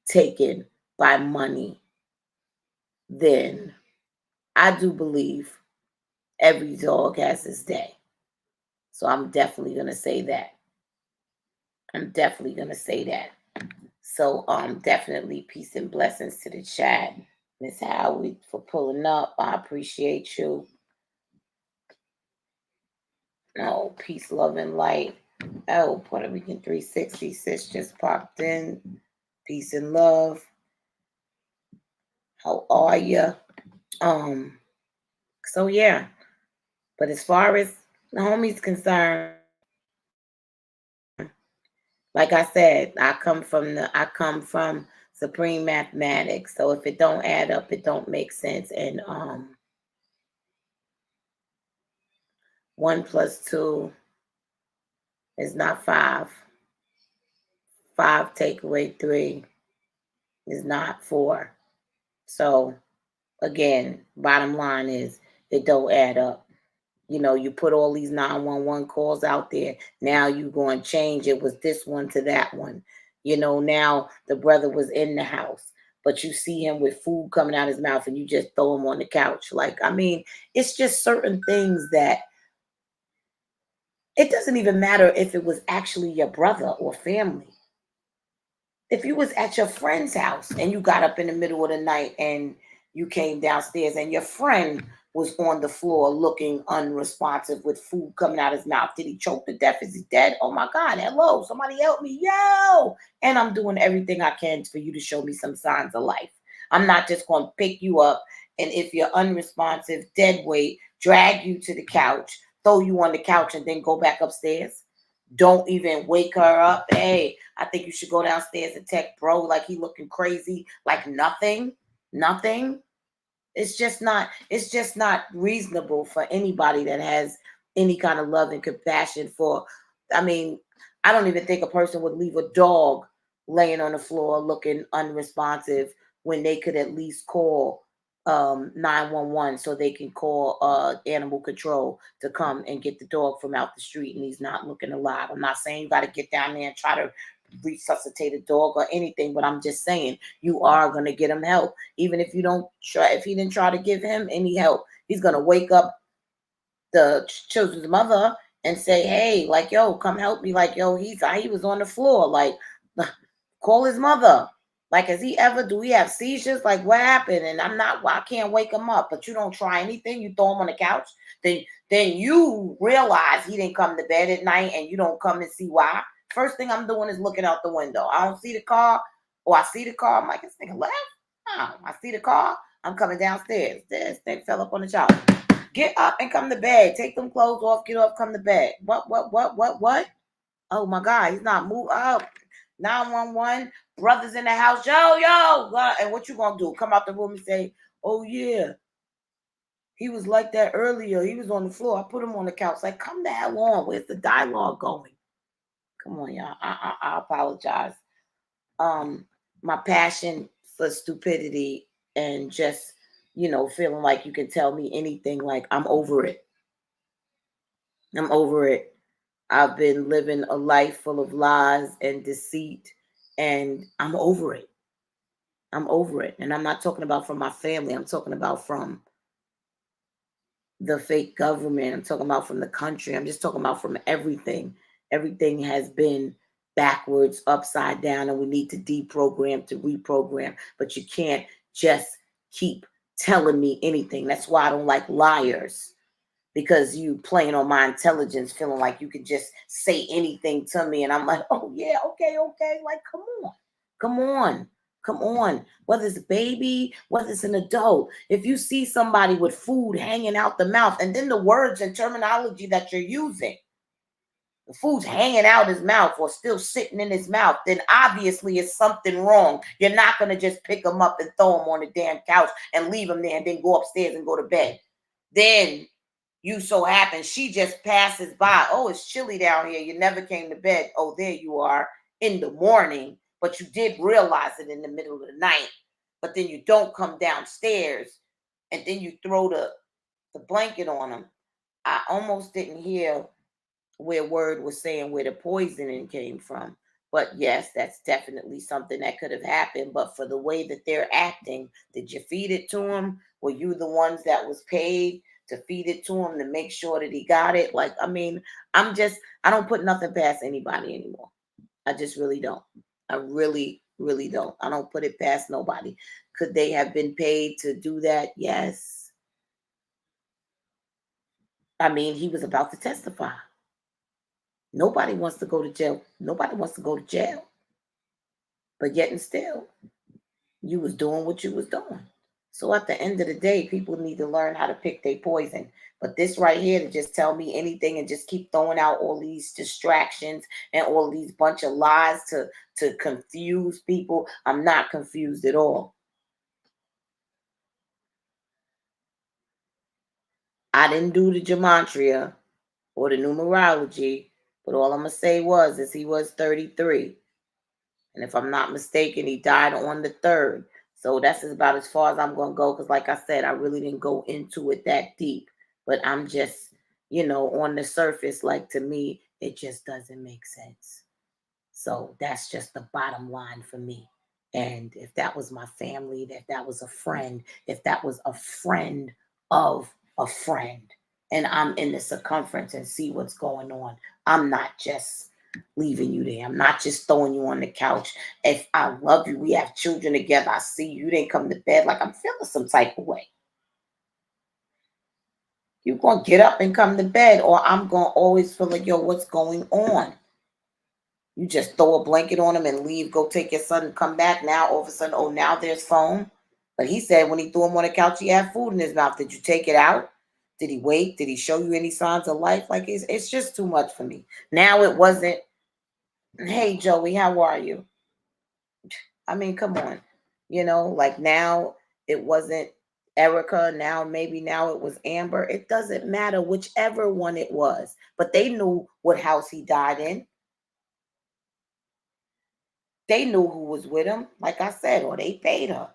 taken by money, then I do believe every dog has his day. So I'm definitely gonna say that. I'm definitely gonna say that. So definitely peace and blessings to the chat. Miss Howard for pulling up. I appreciate you. No, peace, love, and light. Oh, Puerto Rican 360 sis just popped in. Peace and love. How are you? Um, so yeah. But as far as the homie's concerned, like I said, I come from supreme mathematics. So if it don't add up, it don't make sense. And 1 plus 2 is not 5. 5 take away 3 is not 4. So again, bottom line is it don't add up. You put all these 911 calls out there. Now you going to change it was this one to that one. Now the brother was in the house, but you see him with food coming out his mouth and you just throw him on the couch. Like, I mean, it's just certain things that it doesn't even matter if it was actually your brother or family. If you was at your friend's house and you got up in the middle of the night and you came downstairs and your friend was on the floor looking unresponsive with food coming out his mouth. Did he choke to death? Is he dead? Oh my God, hello, somebody help me, yo. And I'm doing everything I can for you to show me some signs of life. I'm not just going to pick you up and if you're unresponsive, dead weight, drag you to the couch, throw you on the couch and then go back upstairs. Don't even wake her up. Hey, I think you should go downstairs and text bro like he looking crazy, like nothing, nothing. It's just not reasonable for anybody that has any kind of love and compassion for. I mean, I don't even think a person would leave a dog laying on the floor looking unresponsive when they could at least call 911 so they can call animal control to come and get the dog from out the street and he's not looking alive. I'm not saying you got to get down there and try to resuscitate a dog or anything, but I'm just saying you are going to get him help. Even if you don't try, if he didn't try to give him any help, he's going to wake up the children's mother and say, hey, like, yo, come help me. Like, yo, he was on the floor. Like, call his mother. Like, do we have seizures? Like, what happened? And I can't wake him up, but you don't try anything. You throw him on the couch. Then you realize he didn't come to bed at night and you don't come and see why. First thing I'm doing is looking out the window. I don't see the car, or I see the car. I'm like, this nigga left. Oh, I see the car. I'm coming downstairs. This thing fell up on the couch. Get up and come to bed. Take them clothes off. Get off. Come to bed. What? Oh my God, he's not moving up. 911, brothers in the house. Yo. And what you gonna do? Come out the room and say, oh yeah, he was like that earlier. He was on the floor. I put him on the couch. Like, come the hell on. Where's the dialogue going? Come on, y'all. I apologize. My passion for stupidity and just, feeling like you can tell me anything, like I'm over it. I'm over it. I've been living a life full of lies and deceit, and I'm over it. I'm over it. And I'm not talking about from my family. I'm talking about from the fake government. I'm talking about from the country. I'm just talking about from everything. Everything has been backwards, upside down, and we need to deprogram to reprogram. But you can't just keep telling me anything. That's why I don't like liars, because you playing on my intelligence, feeling like you could just say anything to me. And I'm like, oh yeah, okay. Like, come on. Whether it's a baby, whether it's an adult, if you see somebody with food hanging out the mouth, and then the words and terminology that you're using, the food's hanging out his mouth or still sitting in his mouth, then obviously it's something wrong. You're not going to just pick him up and throw him on the damn couch and leave him there and then go upstairs and go to bed. Then you so happen she just passes by. Oh, it's chilly down here. You never came to bed. Oh, there you are in the morning, but you did realize it in the middle of the night. But then you don't come downstairs and then you throw the blanket on him. I almost didn't hear where word was saying where the poisoning came from. But yes, that's definitely something that could have happened. But for the way that they're acting, did you feed it to him? Were you the ones that was paid to feed it to him to make sure that he got it? Like, I mean, I don't put nothing past anybody anymore. I just really don't. I really, really don't. I don't put it past nobody. Could they have been paid to do that? Yes. I mean, he was about to testify. Nobody wants to go to jail. Nobody wants to go to jail. But yet and still, you was doing what you was doing. So at the end of the day, people need to learn how to pick their poison. But this right here to just tell me anything and just keep throwing out all these distractions and all these bunch of lies to confuse people, I'm not confused at all. I didn't do the gematria or the numerology, but all I'm gonna say is he was 33. And if I'm not mistaken, he died on the 3rd. So that's about as far as I'm going to go. Because, like I said, I really didn't go into it that deep. But I'm just, on the surface, like to me, it just doesn't make sense. So that's just the bottom line for me. And if that was my family, if that was a friend, if that was a friend of a friend, and I'm in the circumference and see what's going on, I'm not just leaving you there. I'm not just throwing you on the couch. If I love you, we have children together, I see you didn't come to bed, like I'm feeling some type of way. You're going to get up and come to bed, or I'm going to always feel like, yo, what's going on? You just throw a blanket on him and leave, go take your son and come back. Now, all of a sudden, oh, now there's foam. But he said when he threw him on the couch, he had food in his mouth. Did you take it out? Did he wait? Did he show you any signs of life? Like, it's just too much for me. Now it wasn't, hey, Joey, how are you? I mean, come on. Like now it wasn't Erica. Now it was Amber. It doesn't matter whichever one it was. But they knew what house he died in. They knew who was with him, like I said, or they paid her,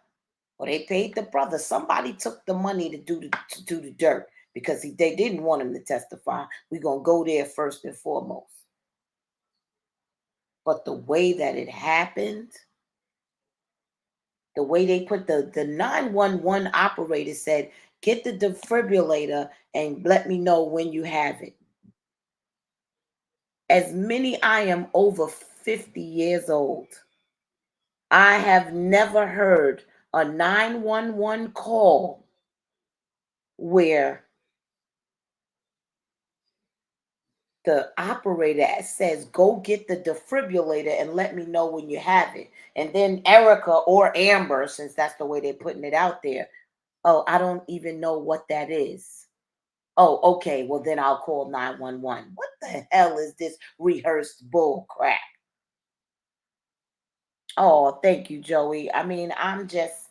or they paid the brother. Somebody took the money to do the dirt because they didn't want him to testify. We're gonna go there first and foremost. But the way that it happened, the way they put the 911 operator said, "Get the defibrillator and let me know when you have it." As many I am over 50 years old. I have never heard a 911 call where the operator says, "Go get the defibrillator and let me know when you have it." And then Erica or Amber, since that's the way they're putting it out there, "Oh, I don't even know what that is." "Oh, okay, well then I'll call 911. What the hell is this rehearsed bull crap? Oh, thank you, Joey. I mean, I'm just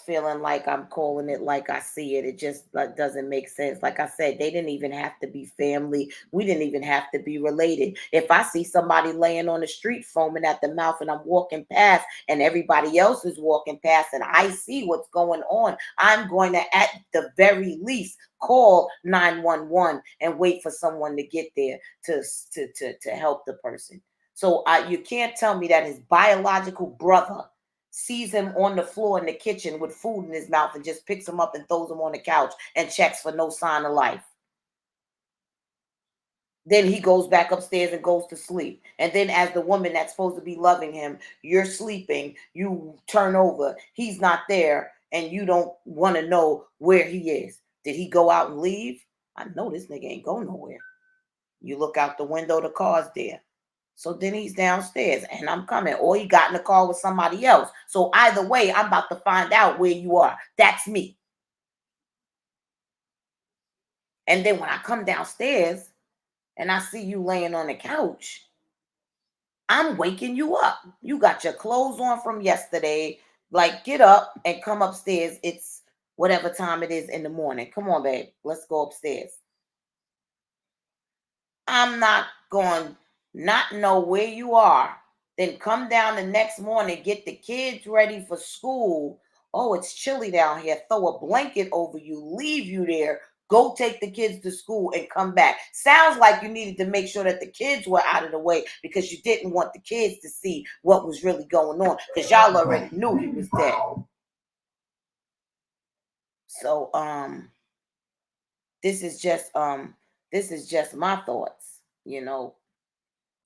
feeling like I'm calling it like I see it. It just like doesn't make sense. Like I said, they didn't even have to be family. We didn't even have to be related. If I see somebody laying on the street foaming at the mouth and I'm walking past and everybody else is walking past and I see what's going on, I'm going to at the very least call 911 and wait for someone to get there to help the person. So you can't tell me that his biological brother sees him on the floor in the kitchen with food in his mouth and just picks him up and throws him on the couch and checks for no sign of life. Then he goes back upstairs and goes to sleep. And then, as the woman that's supposed to be loving him, you're sleeping, you turn over, he's not there, and you don't want to know where he is. Did he go out and leave? I know this nigga ain't go nowhere. You look out the window, the car's there. So then he's downstairs and I'm coming. Or he got in the car with somebody else. So either way, I'm about to find out where you are. That's me. And then when I come downstairs, and I see you laying on the couch, I'm waking you up. You got your clothes on from yesterday. Like, get up and come upstairs. It's whatever time it is in the morning. Come on, babe. Let's go upstairs. I'm not going not know where you are. Then come down the next morning, get the kids ready for school. Oh, it's chilly down here. Throw a blanket over you, leave you there, go take the kids to school and come back. Sounds like you needed to make sure that the kids were out of the way because you didn't want the kids to see what was really going on because y'all already knew he was dead. So this is just my thoughts, you know.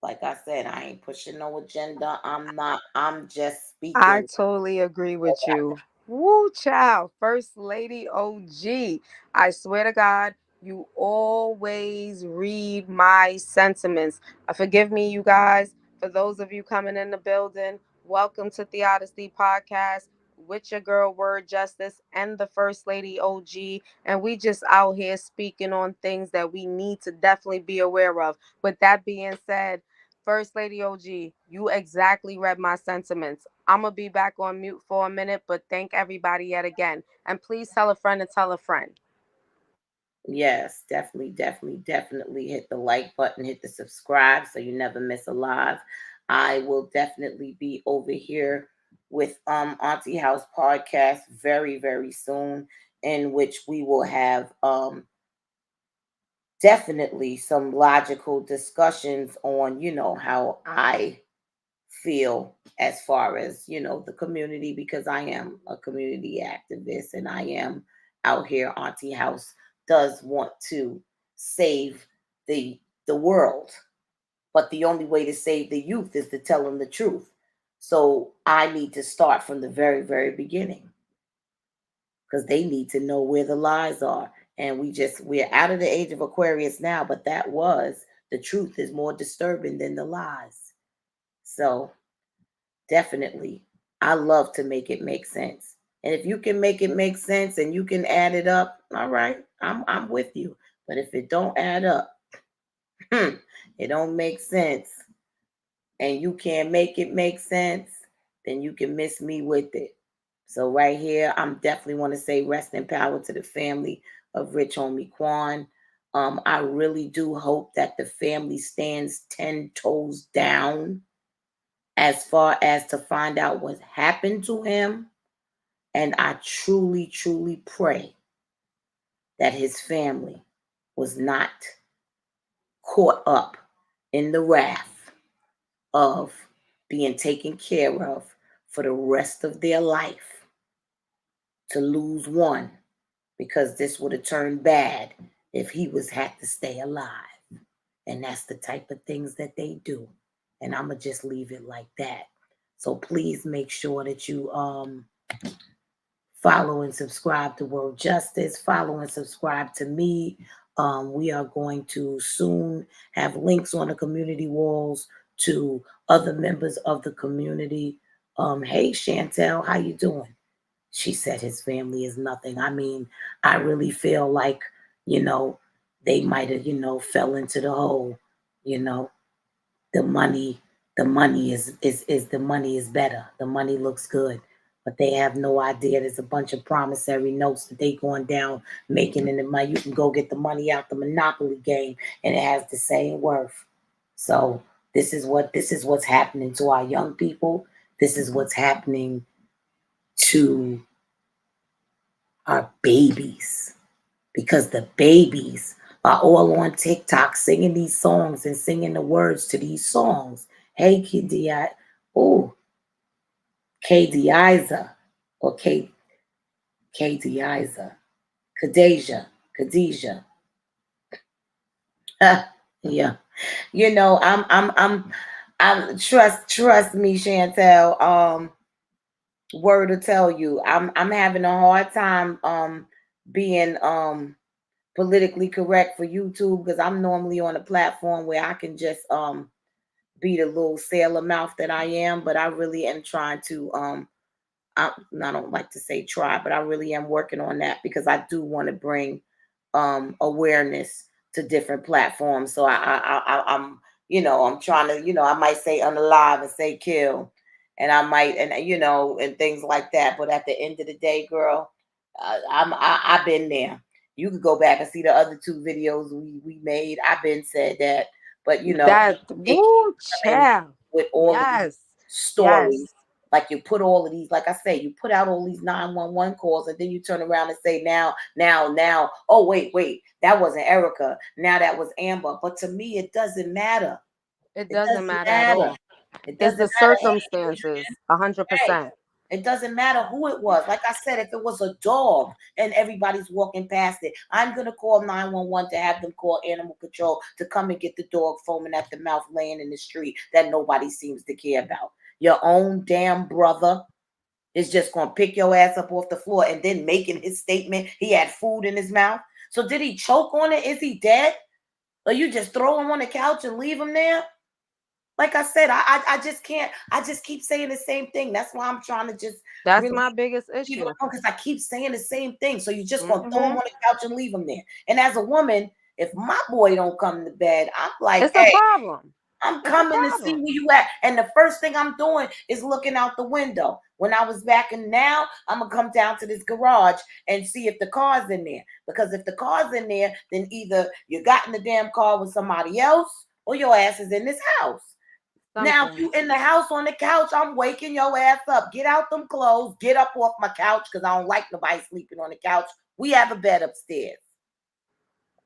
Like I said, I ain't pushing no agenda. I'm not. I'm just I speaking. totally agree with you. Woo, child. First Lady OG. I swear to God, you always read my sentiments. Forgive me, you guys. For those of you coming in the building, welcome to Theodicy Podcast with your girl Word Justice and the First Lady OG. And we just out here speaking on things that we need to definitely be aware of. With that being said, First Lady OG, you exactly read my sentiments. I'm going to be back on mute for a minute, but thank everybody yet again. And please tell a friend to tell a friend. Yes, definitely, definitely, definitely hit the like button, hit the subscribe so you never miss a live. I will definitely be over here with Auntie House podcast very, very soon, in which we will have definitely some logical discussions on, how I feel as far as the community, because I am a community activist and I am out here. Auntie House does want to save the world, but the only way to save the youth is to tell them the truth. So I need to start from the very, very beginning because they need to know where the lies are. And we're out of the age of Aquarius now, but that was the truth is more disturbing than the lies. So definitely. I love to make it make sense. And if you can make it make sense and you can add it up, all right, I'm with you. But if it don't add up, it don't make sense, and you can't make it make sense, then you can miss me with it. So right here, I'm definitely want to say rest in power to the family of Rich Homie Quan. I really do hope that the family stands 10 toes down as far as to find out what happened to him. And I truly, truly pray that his family was not caught up in the wrath of being taken care of for the rest of their life to lose one, because this would have turned bad if he was had to stay alive. And that's the type of things that they do. And I'm gonna just leave it like that. So please make sure that you follow and subscribe to World Justice. Follow and subscribe to me. We are going to soon have links on the community walls to other members of the community. Hey Chantel, how you doing? She said his family is nothing. I mean, I really feel like, you know, they might have, fell into the hole, you know, the money the money is better, the money looks good, but they have no idea there's a bunch of promissory notes that they going down making in the money. You can go get the money out the monopoly game and it has the same worth. So this is what's happening to our young people. This is what's happening to our babies, because the babies are all on TikTok singing these songs and singing the words to these songs. Hey, KDI, oh, KDIza, or KDIza, Khadijah. Yeah, I'm trust me, Chantel. Word to tell you, I'm having a hard time being politically correct for YouTube, because I'm normally on a platform where I can just be the little sailor mouth that I am, but I really am trying to I don't like to say try, but I really am working on that because I do want to bring awareness to different platforms. So I'm, I'm trying to, I might say unalive and say kill, and I might, and and things like that. But at the end of the day, girl, I've been there. You could go back and see the other two videos we made. I've been said that, but That it woo keeps coming child. with all of these Yes. stories. Yes. Like you put all of these, like I say, you put out all these 911 calls, and then you turn around and say, now, oh wait, that wasn't Erica. Now that was Amber. But to me, it doesn't matter. It It doesn't doesn't matter at matter. all. It It's doesn't the matter. Hey, circumstances. A hundred hey, percent. it doesn't matter who it was. Like I said, if it was a dog and everybody's walking past it, I'm going to call 911 to have them call animal control to come and get the dog foaming at the mouth laying in the street that nobody seems to care about. Your own damn brother is just going to pick your ass up off the floor and then making his statement. He had food in his mouth. So did he choke on it? Is he dead? Or you just throw him on the couch and leave him there? Like I said, I just can't. I just keep saying the same thing. That's why I'm trying to just That's really my biggest leave it issue. alone, because I keep saying the same thing. So you're just gonna throw him Hmm. on the couch and leave him there. And as a woman, if my boy don't come to bed, I'm like, It's a hey, problem. I'm It's a coming to see problem. where you at. And the first thing I'm doing is looking out the window. When I was back, and now I'm gonna come down to this garage and see if the car's in there. Because if the car's in there, then either you got in the damn car with somebody else or your ass is in this house. Now, if Something. you in the house on the couch, I'm waking your ass up. Get out them clothes. Get up off my couch, because I don't like nobody sleeping on the couch. We have a bed upstairs.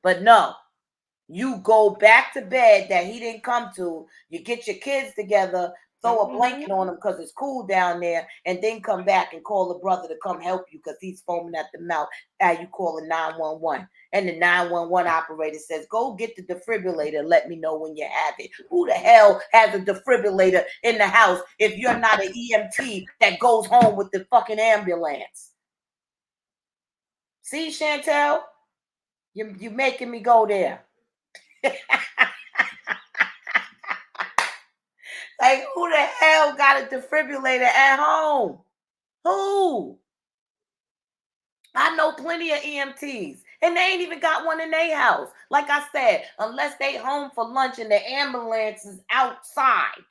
But no, you go back to bed that he didn't come to. You get your kids together, throw a Hmm. blanket on them because it's cool down there, and then come back and call the brother to come help you because he's foaming at the mouth. You call a 911. And the 911 operator says, go get the defibrillator. Let me know when you have it. Who the hell has a defibrillator in the house if you're not an EMT that goes home with the fucking ambulance? See, Chantel? You're making me go there. Like, who the hell got a defibrillator at home? Who? I know plenty of EMTs, and they ain't even got one in their house. Like I said, unless they home for lunch and the ambulance is outside.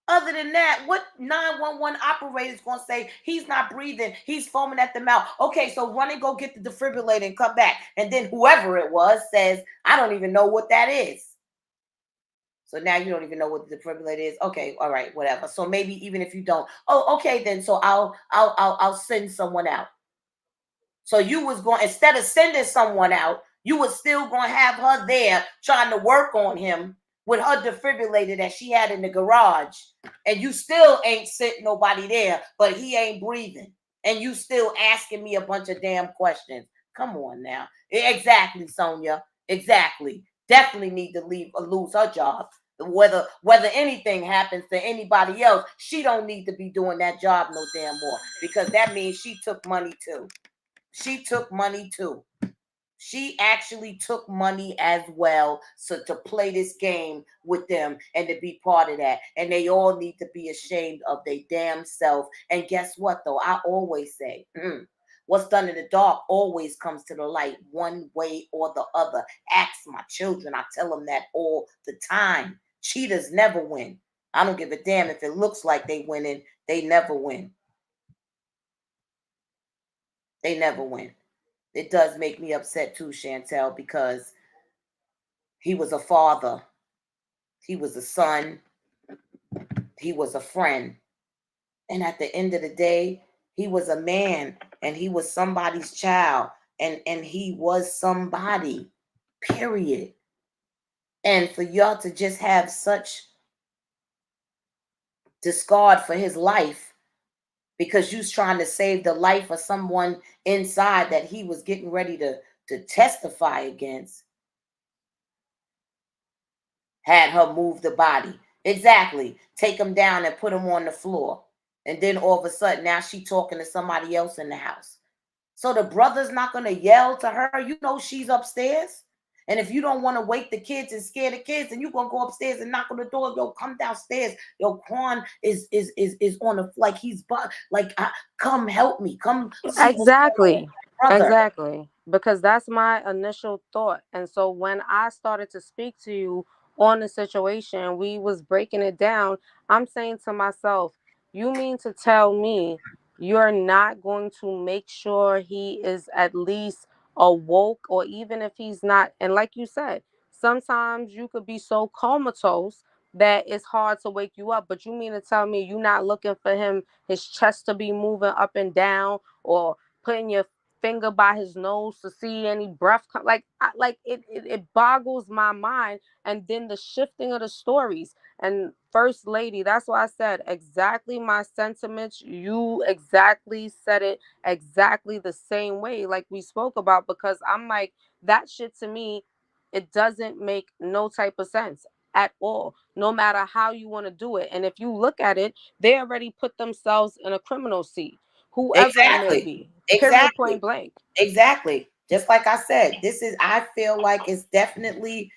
Other than that, what 911 operator is going to say? He's not breathing. He's foaming at the mouth. Okay, so run and go get the defibrillator and come back. And then whoever it was says, I don't even know what that is. So now you don't even know what the defibrillator is. Okay, all right, whatever. So maybe even if you don't, oh, okay, then so I'll send someone out. So you was going, instead of sending someone out, you was still going to have her there trying to work on him with her defibrillator that she had in the garage, and you still ain't sent nobody there, but he ain't breathing, and you still asking me a bunch of damn questions. Come on now. Exactly, Sonia. Exactly. Definitely need to lose her job. Whether anything happens to anybody else, she don't need to be doing that job no damn more, because that means she took money too. She took money too. She actually took money as well, so to play this game with them and to be part of that. And they all need to be ashamed of their damn self. And guess what though? I always say, what's done in the dark always comes to the light, one way or the other. Ask my children. I tell them that all the time. Cheaters never win. I don't give a damn if it looks like they winning. They never win. They never win. It does make me upset too, Chantel, because he was a father, he was a son, he was a friend. And at the end of the day, he was a man, and he was somebody's child, and he was somebody, period. And for y'all to just have such discard for his life because you was trying to save the life of someone inside that he was getting ready to testify against, had her move the body. Exactly. Take him down and put him on the floor. And then all of a sudden, now she talking to somebody else in the house. So the brother's not going to yell to her. You know she's upstairs. And if you don't want to wake the kids and scare the kids, then you're going to go upstairs and knock on the door. Yo, come downstairs. Yo, Quan is on the, like he's, like, come help me. Come see what's going on. Exactly. brother. Exactly. Because that's my initial thought. And so when I started to speak to you on the situation, we was breaking it down, I'm saying to myself, you mean to tell me you're not going to make sure he is at least awoke, or even if he's not, and like you said, sometimes you could be so comatose that it's hard to wake you up, but you mean to tell me you're not looking for him, his chest to be moving up and down, or putting your finger by his nose to see any breath like it boggles my mind. And then the shifting of the stories, and first lady, that's why I said exactly my sentiments. You exactly said it exactly the same way like we spoke about, because I'm like, that shit to me, it doesn't make no type of sense at all, no matter how you want to do it. And if you look at it, they already put themselves in a criminal seat, whoever it may Exactly. be. Period, Exactly. point blank. Exactly. Just like I said, this is, I feel like it's definitely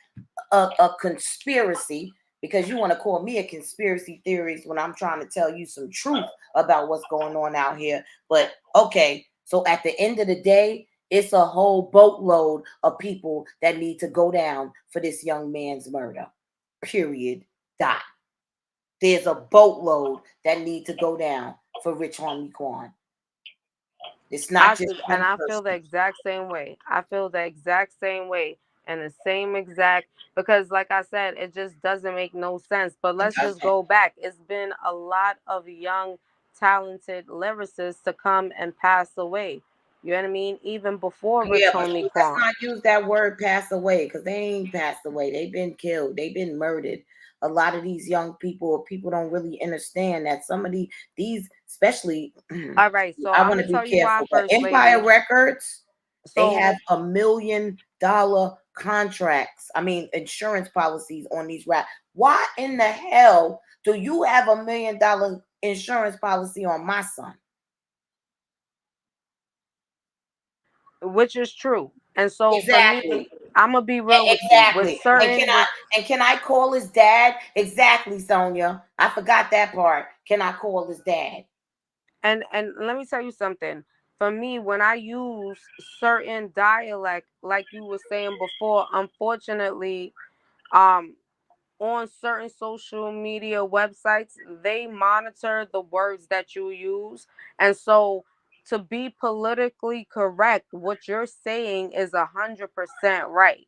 a conspiracy, because you want to call me a conspiracy theorist when I'm trying to tell you some truth about what's going on out here. But okay, so at the end of the day, it's a whole boatload of people that need to go down for this young man's murder. Period. Dot. There's a boatload that need to go down for Rich Homie Quan. It's not just And one I feel the person. exact same way. I feel the exact same way, and the same exact, because like I said, it just doesn't make no sense. But It let's just doesn't. go back. It's been a lot of young, talented lyricists to come and pass away. You know what I mean? Even before Yeah, Rich but Homie let's Quan. not use that word pass away, because they ain't passed away. They've been killed. They've been murdered. A lot of these young people don't really understand that some of these, especially, All right, so I I'm want gonna to be tell you why, careful, but first Empire lady. Records, they So have $1 million contracts. I mean, insurance policies on these rap. Why in the hell do you have $1 million insurance policy on my son? which is true. And so for me, Exactly. I'm gonna be real with you. With Exactly. certain with And can I call his dad? Exactly, Sonia. I forgot that part. Can I call his dad? and let me tell you something. For me, when I use certain dialect, like you were saying before, unfortunately, um, on certain social media websites, they monitor the words that you use, and so to be politically correct, what you're saying is 100% right.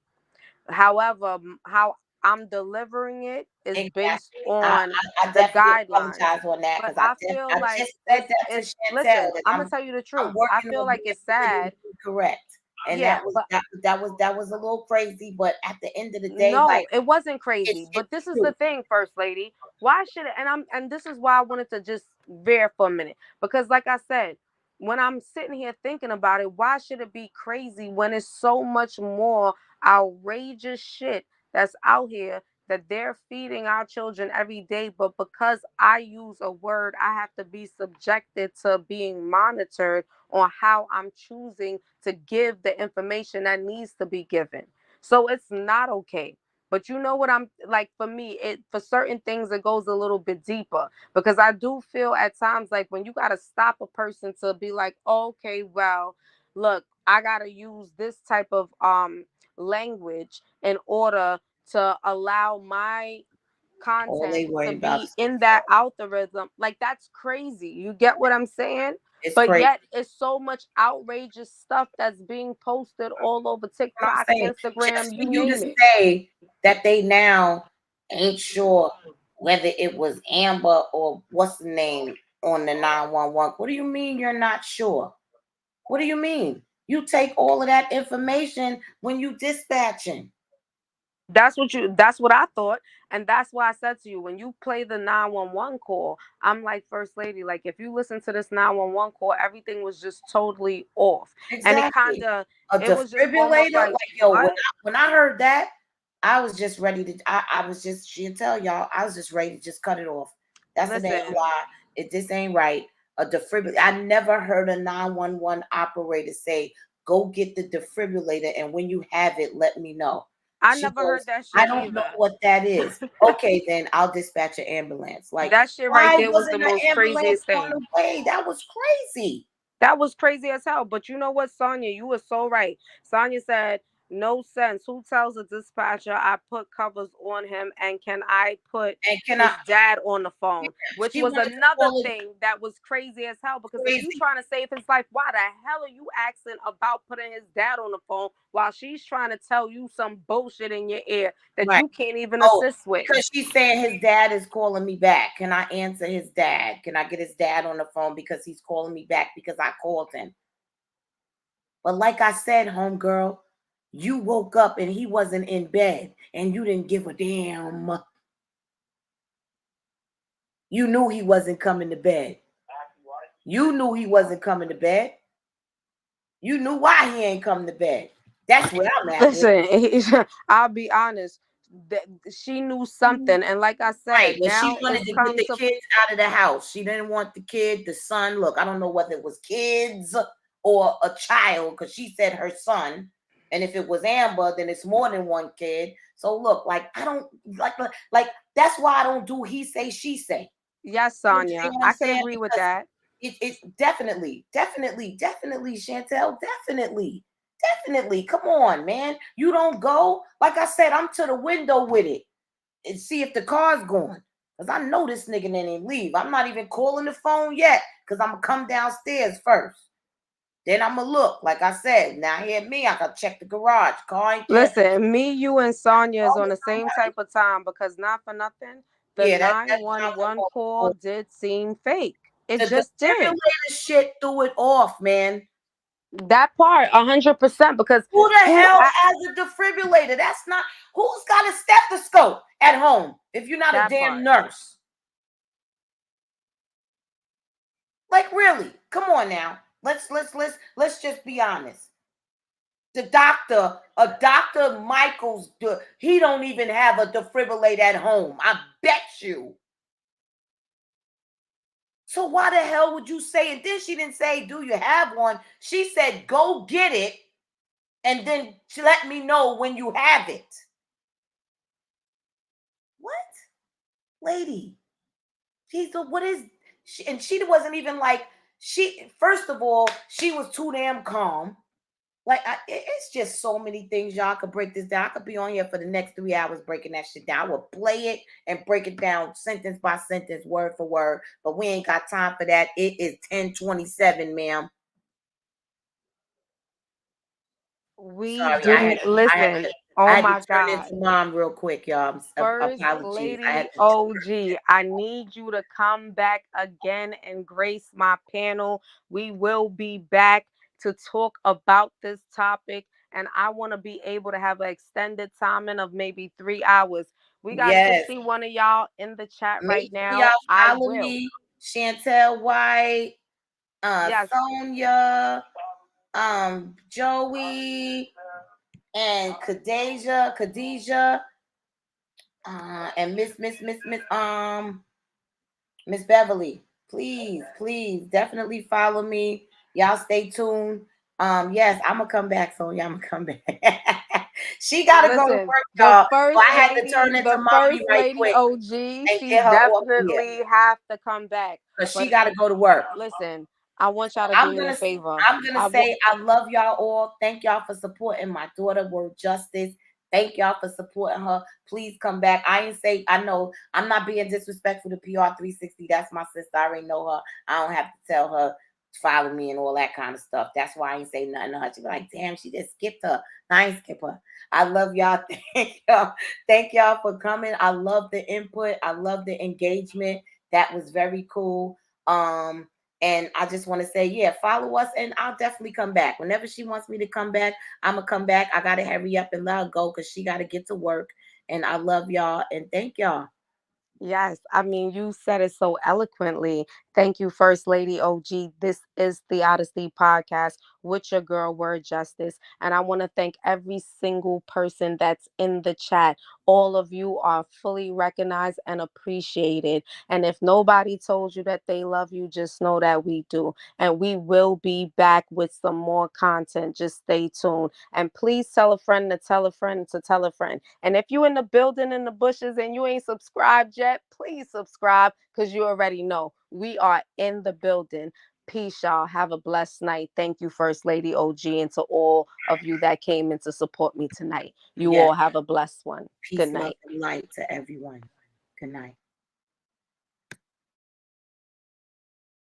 However, how I'm delivering it is based Exactly. on I the definitely guidelines. apologize on that, But because I feel I like just said that to it's Chantel listen, that I'm gonna tell you the I'm truth. I working feel on like being it's sad. politically correct. And Yeah, but that was a little crazy, but at the end of the day, no, like, it wasn't crazy. it's But this is the true. thing, first lady. Why should it, and this is why I wanted to just veer for a minute. Because like I said, when I'm sitting here thinking about it, why should it be crazy when it's so much more outrageous shit that's out here that they're feeding our children every day? But because I use a word, I have to be subjected to being monitored on how I'm choosing to give the information that needs to be given. So it's not okay. But you know what I'm like, for me, it for certain things it goes a little bit deeper, because I do feel at times like when you got to stop a person to be like, okay, well, look, I got to use this type of language in order to allow my All content they to worry about be is in that themselves. algorithm. Like that's crazy. You get what I'm saying? It's But crazy. yet it's so much outrageous stuff that's being posted all over What I'm TikTok, saying, Instagram, just for you you to name it. say that they now ain't sure whether it was Amber or what's the name on the 911. What do you mean you're not sure? What do you mean? You take all of that information when you dispatching. That's what I thought. And that's why I said to you, when you play the 911 call, I'm like, First Lady, like if you listen to this 911 call, everything was just totally off. And it Exactly. kinda, A it was just almost defibrillator, like, like, yo, what? when I heard that, I was just ready to. I was just. She'll tell y'all. I was just ready to just cut it off. That's a damn Listen, lie. It This ain't right. A defibrillator. I never heard a 911 operator say, "Go get the defibrillator, and when you have it, let me know." I She never goes, heard that "I shit don't know either. what that is." Okay, then I'll dispatch an ambulance. Like, That shit right why there was the wasn't an most ambulance craziest on thing. the way? That was crazy. That was crazy as hell. But you know what, Sonya? You were so right. Sonya said, no sense. Who tells a dispatcher I put covers on him and can I put And can I? his dad on the phone? Which She was wanted to another call it thing that was crazy as hell. Because if you crazy. trying to save his life, why the hell are you asking about putting his dad on the phone while she's trying to tell you some bullshit in your ear that Right. you can't even Oh, assist with? because she's saying his dad is calling me back. Can I answer his dad? Can I get his dad on the phone because he's calling me back because I called him? But like I said, homegirl, you woke up and he wasn't in bed and you didn't give a damn. You knew he wasn't coming to bed. You knew he wasn't coming to bed. You knew why he ain't coming to bed. That's where I'm at with. Listen, I'll be honest. That she knew something, and like I Right, said, but she now wanted it's to get come the to kids out of the house. She didn't want the kid, the son. Look, I don't know whether it was kids or a child because she said her son. And if it was Amber, then it's more than one kid. So look, like I don't like that's why I don't do he say she say. yes, You understand Sonya. what I'm I could saying? agree with Because that. it definitely, Chantel, definitely. Come on, man. You don't go. Like I said, I'm to the window with it and see if the car's going. Because I know this nigga didn't leave. I'm not even calling the phone yet. Because I'm going to come downstairs first. Then I'm going to look. Like I said, now hear me. I got to check the garage. Car ain't there. Listen, me, you, and Sonya is Oh, on the it's all same right. type of time because not for nothing, the Yeah, that sounds 911 call like did seem fake. It the just did. defibrillator shit threw it off, man. That part, 100%. Because Who the who? hell has a defibrillator? That's not who's got a stethoscope at home if you're not a That damn part. nurse. Like really? Come on now. Let's just be honest. The doctor, a Dr. Michaels, he don't even have a defibrillator at home. I bet you. So why the hell would you say? And then she didn't say, "Do you have one?" She said, "Go get it, and then let me know when you have it." What, lady? She's the what is she? And she wasn't even like she. First of all, she was too damn calm. Like it's just so many things y'all could break this down. I could be on here for the next 3 hours breaking that shit down. I would play it and break it down sentence by sentence, word for word. But we ain't got time for that. It is 10:27, ma'am. We Sorry, do I had listen. to I Oh had to my turn God. into mom real quick, y'all. First Apologies. I had Lady to. OG, I need you to come back again and grace my panel. We will be back to talk about this topic, and I want to be able to have an extended timing of maybe 3 hours. We got to get Yes. see one of y'all in the chat Make right sure y'all now. I follow will. me, Chantel White, Yes. Sonia, Joey, and Khadijah, and Miss Beverly. Please, definitely follow me. Y'all stay tuned. Yes, I'm gonna come back, Sonya. I'm gonna come back. She gotta go to Listen, work, y'all. So I had to turn into the mommy first right lady quick OG, and she get her off here. definitely have to come back. Because she But gotta go to work. listen, I want y'all to do I'm me a gonna favor. I'm gonna say I love y'all all. Thank y'all for supporting my daughter, Word Justice. Thank y'all for supporting her. Please come back. I ain't say I know I'm not being disrespectful to PR 360. That's my sister. I already know her. I don't have to tell her to follow me and all that kind of stuff. That's why I ain't say nothing to her. She be like, damn, she just skipped her. I ain't skip her. I love y'all. Thank y'all. Thank y'all for coming. I love the input. I love the engagement. That was very cool. And I just want to say, yeah, follow us and I'll definitely come back. Whenever she wants me to come back, I'm going to come back. I got to hurry up and let her go because she got to get to work. And I love y'all and thank y'all. Yes, I mean, you said it so eloquently. Thank you, First Lady OG. This is the Odyssey podcast with your girl, Word Justice. And I want to thank every single person that's in the chat. All of you are fully recognized and appreciated. And if nobody told you that they love you, just know that we do. And we will be back with some more content. Just stay tuned. And please tell a friend to tell a friend to tell a friend. And if you in the building in the bushes and you ain't subscribed yet, please subscribe because you already know we are in the building. Peace, y'all. Have a blessed night. Thank you, First Lady OG, and to all of you that came in to support me tonight. You Yes. all have a blessed one. Good Peace, love, night. and light to everyone. Good night.